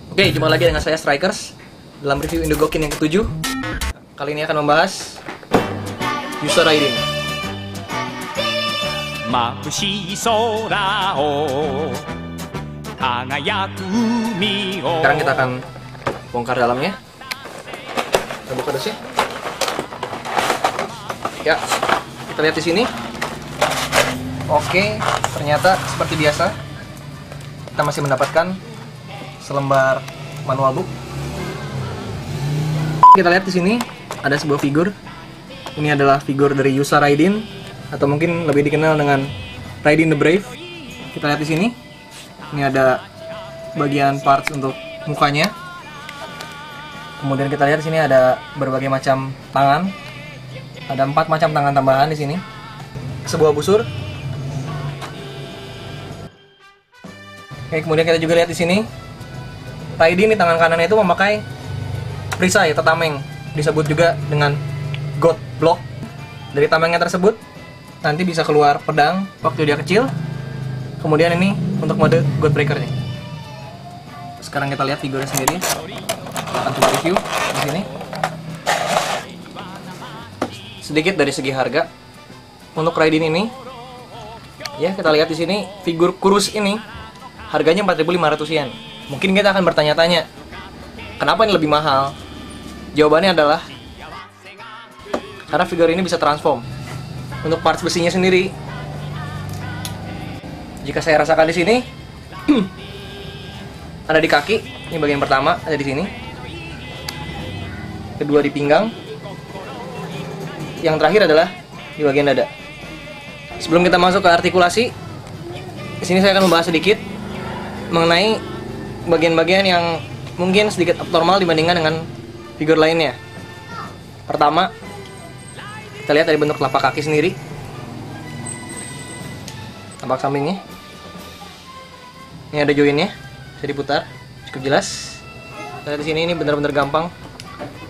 Oke, jumpa lagi dengan saya Strikers dalam review Indogokin yang ke-7. Kali ini akan membahas Yusa Raiden. Sekarang kita akan bongkar dalamnya. Kita buka dusnya. Ya, kita lihat di sini. Oke, ternyata seperti biasa kita masih mendapatkan selembar manual book. Kita lihat di sini ada sebuah figur. Ini adalah figur dari Yusa Raiden atau mungkin lebih dikenal dengan Raiden the Brave. Kita lihat di sini. Ini ada bagian parts untuk mukanya. Kemudian kita lihat di sini ada berbagai macam tangan. Ada 4 macam tangan tambahan di sini. Sebuah busur. Oke, kemudian kita juga lihat di sini Raiden di tangan kanannya itu memakai perisai atau tameng, disebut juga dengan God Block. Dari tamengnya tersebut nanti bisa keluar pedang waktu dia kecil. Kemudian ini untuk mode God Breaker-nya. Sekarang kita lihat figurnya sendiri. Akan coba review di sini. Sedikit dari segi harga untuk Raiden ini, ya kita lihat di sini figur kurus ini harganya 4.500 yen. Mungkin kita akan bertanya-tanya, kenapa ini lebih mahal? Jawabannya adalah karena figur ini bisa transform. Untuk parts besinya sendiri, jika saya rasakan di sini, ada di kaki. Ini bagian pertama, ada di sini. Kedua di pinggang. Yang terakhir adalah di bagian dada. Sebelum kita masuk ke artikulasi, di sini saya akan membahas sedikit mengenai bagian-bagian yang mungkin sedikit abnormal dibandingkan dengan figur lainnya. Pertama, kita lihat dari bentuk telapak kaki sendiri. Tampak sampingnya. Ini ada joinnya, bisa diputar, cukup jelas. Kita lihat di sini ini benar-benar gampang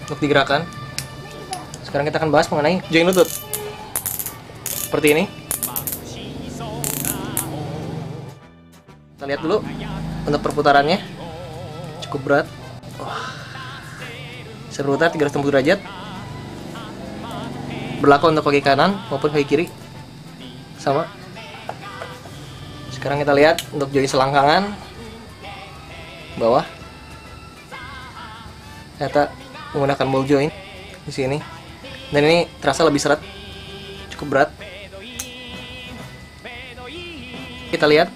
untuk digerakkan. Sekarang kita akan bahas mengenai join lutut. Seperti ini. Kita lihat dulu untuk perputarannya. Cukup berat. Saya berputar 360 derajat. Berlaku untuk kaki kanan maupun kaki kiri. Sama. Sekarang kita lihat untuk join selangkangan bawah. Ternyata menggunakan ball joint di sini. Dan ini terasa lebih seret. Cukup berat. Kita lihat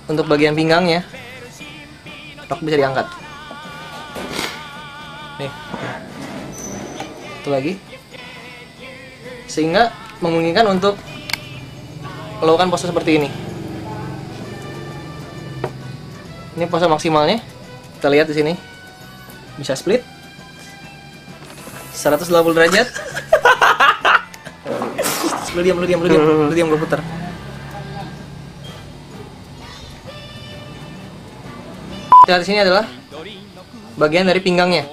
untuk bagian pinggangnya, rok bisa diangkat. Nih. Itu lagi. Sehingga memungkinkan untuk melakukan pose seperti ini. Ini pose maksimalnya. Kita lihat di sini. Bisa split 180 derajat. Lu diam, gue putar. Kita lihat di sini adalah bagian dari pinggangnya.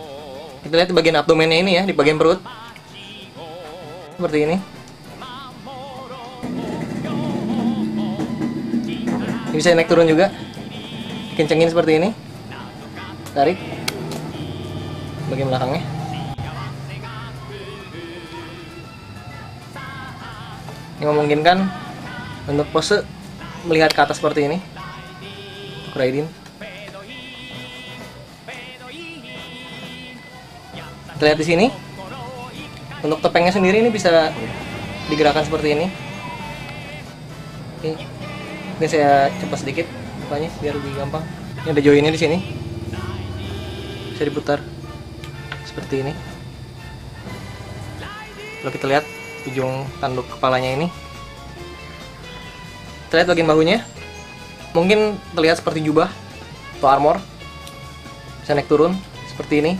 Kita lihat di bagian abdomennya ini ya, di bagian perut. Seperti ini. Ini bisa naik turun juga. Kencengin seperti ini. Tarik. Bagian belakangnya. Ini memungkinkan untuk pose melihat ke atas seperti ini. Untuk Raiden. Kita lihat di sini. Untuk topengnya sendiri ini bisa digerakkan seperti ini. Ini saya cepat sedikit bukanya biar lebih gampang. Ini ada joinnya di sini. Bisa diputar seperti ini. Kalau kita lihat ujung tanduk kepalanya ini, kita lihat bagian bahunya. Mungkin terlihat seperti jubah atau armor. Bisa naik turun seperti ini.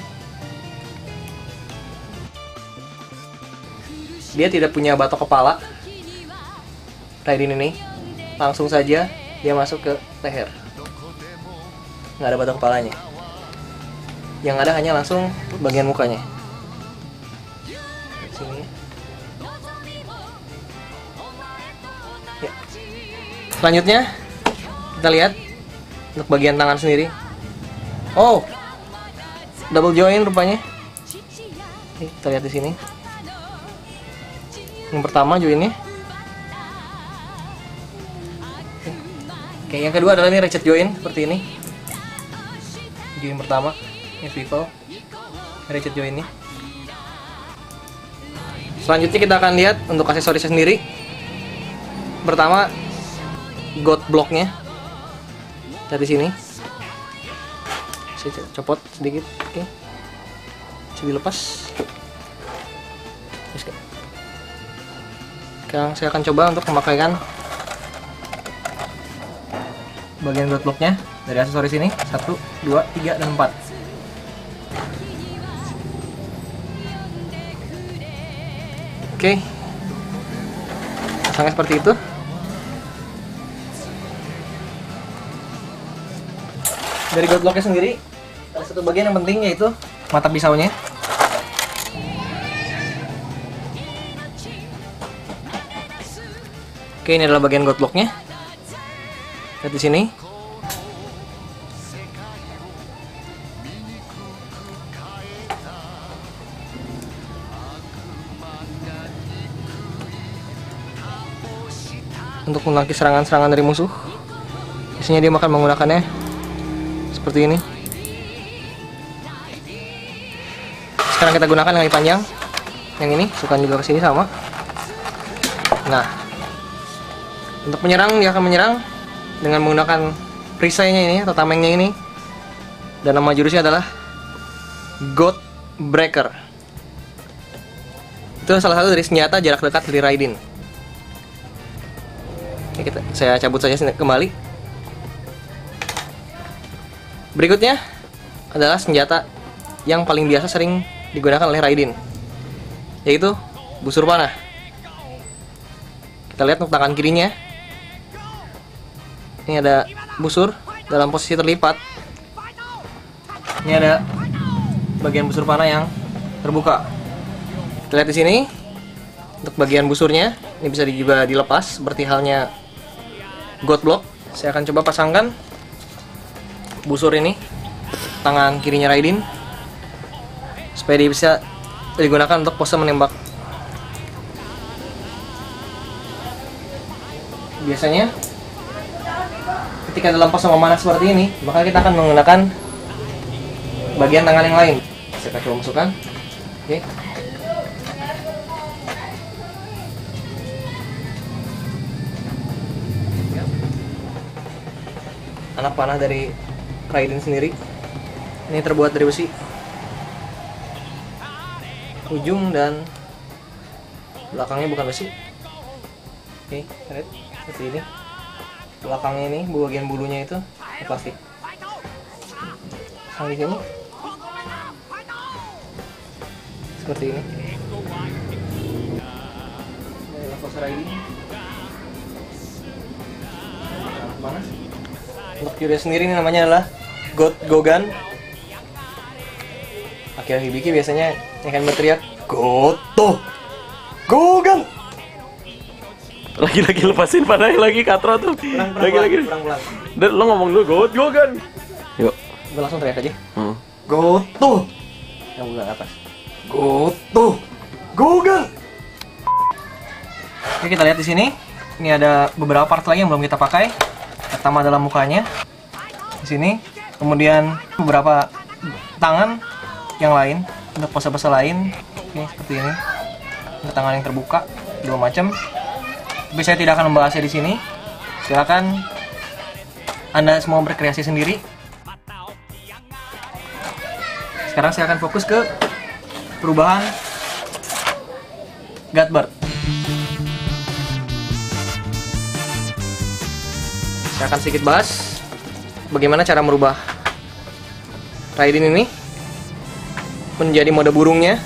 Dia tidak punya batok kepala. Raiden ini langsung saja dia masuk ke leher. Nggak ada batok kepalanya. Yang ada hanya langsung bagian mukanya. Sini. Ya. Selanjutnya kita lihat untuk bagian tangan sendiri. Oh, double join rupanya. Oke, kita lihat di sini. Yang pertama joinnya. Oke, yang kedua adalah ini ratchet join seperti ini. Join pertama, ini swivel, ratchet joinnya. Selanjutnya kita akan lihat untuk aksesorisnya sendiri. Pertama, God blocknya. Dari sini. Saya copot sedikit, oke. Bisa dilepas. Sekarang saya akan coba untuk memakaikan bagian God blocknya dari aksesoris ini. 1, 2, 3, dan 4. Oke, pasangnya seperti itu. Dari God blocknya sendiri ada satu bagian yang penting, yaitu mata pisaunya. Oke, ini adalah bagian God blocknya. Lihat di sini. Untuk menangkis serangan-serangan dari musuh. Biasanya dia akan menggunakannya seperti ini. Sekarang kita gunakan yang lebih panjang. Yang ini, sukan juga ke sini sama. Nah, untuk menyerang, dia akan menyerang dengan menggunakan perisainya ini atau tamengnya ini. Dan nama jurusnya adalah God Breaker. Itu salah satu dari senjata jarak dekat dari Raiden. Oke, saya cabut saja kembali. Berikutnya adalah senjata yang paling biasa sering digunakan oleh Raiden, yaitu busur panah. Kita lihat untuk tangan kirinya. Ini ada busur dalam posisi terlipat. Ini ada bagian busur panah yang terbuka. Kita lihat di sini. Untuk bagian busurnya, ini bisa juga dilepas seperti halnya God block. Saya akan coba pasangkan busur ini tangan kirinya Raiden supaya dia bisa digunakan untuk pose menembak. Biasanya ketika dalam pose memanah seperti ini, maka kita akan menggunakan bagian tangan yang lain. Saya akan coba masukkan. Oke. Anak panah dari Raiden sendiri. Ini terbuat dari besi. Ujung dan belakangnya bukan besi. Oke, lihat seperti ini. Belakangnya ini, bagian bulunya itu plastik. Pasang di sini. Seperti ini. Ini adalah pose Raiden. Panas. Untuk jurusnya sendiri ini namanya adalah God Gogan. Akira Hibiki biasanya akan berteriak Goto Gogan. Lagi-lagi lepasin panahnya lagi katro tuh. Lagi-lagi. Dan lo ngomong dulu God Gogan. Yuk. Gue langsung teriak aja. Goto. Yang bukan atas. Goto Gogan. Oke, kita lihat di sini. Ini ada beberapa part lagi yang belum kita pakai. Pertama adalah mukanya di sini, kemudian beberapa tangan yang lain untuk pose-pose lain. Oke, seperti ini. Untuk tangan yang terbuka, dua macam. Tapi saya tidak akan membahasnya di sini. Silakan Anda semua berkreasi sendiri. Sekarang saya akan fokus ke perubahan Godbird. Saya akan sedikit bahas bagaimana cara merubah Raiden ini menjadi mode burungnya.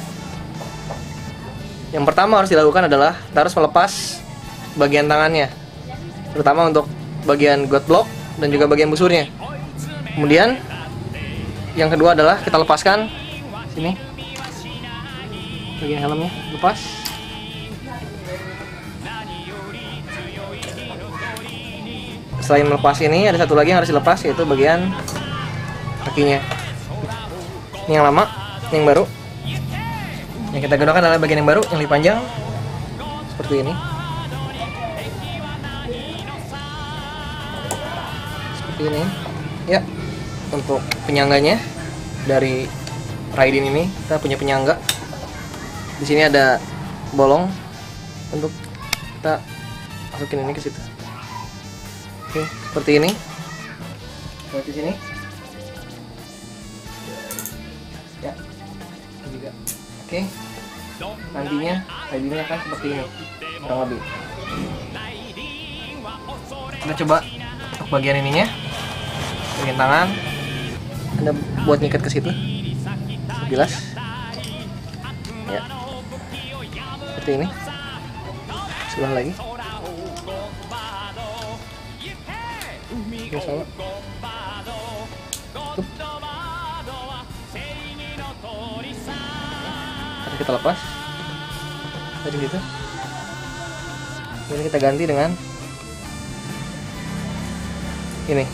Yang pertama harus dilakukan adalah kita harus melepas bagian tangannya, terutama untuk bagian God block dan juga bagian busurnya. Kemudian yang kedua adalah kita lepaskan sini bagian helmnya, lepas. Selain melepas ini, ada satu lagi yang harus dilepas, yaitu bagian kakinya. Ini yang lama, ini yang baru. Yang kita gunakan adalah bagian yang baru, yang lebih panjang. Seperti ini. Seperti ini. Ya, untuk penyangganya dari Raiden ini kita punya penyangga. Di sini ada bolong untuk kita masukin ini ke situ. Oke, seperti ini. Lihat di sini. Ya, ini juga. Oke. Nantinya Raiden akan seperti ini, kurang lebih. Kita coba untuk bagian ininya, bagian tangan. Anda buat ngikat ke situ, sebilas. Ya, seperti ini. Sebelah lagi. Sama. Nanti kita lepas dari situ. Ini kita ganti dengan ini.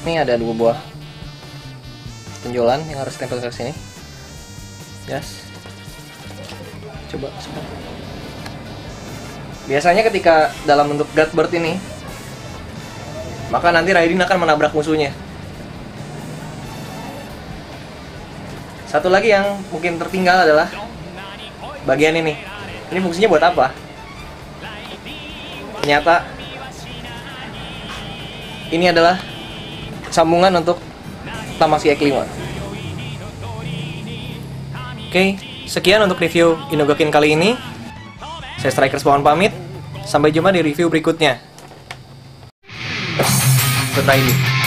Ini ada 2 buah penjualan yang harus tempel ke sini. Yes. Coba. Biasanya ketika dalam bentuk Guardbird ini, maka nanti Raiden akan menabrak musuhnya. Satu lagi yang mungkin tertinggal adalah bagian ini. Ini fungsinya buat apa? Ternyata ini adalah sambungan untuk Tamashii X5. Oke, sekian untuk review Inogokin kali ini. Saya Striker Spawn pamit. Sampai jumpa di review berikutnya. Good Raiden.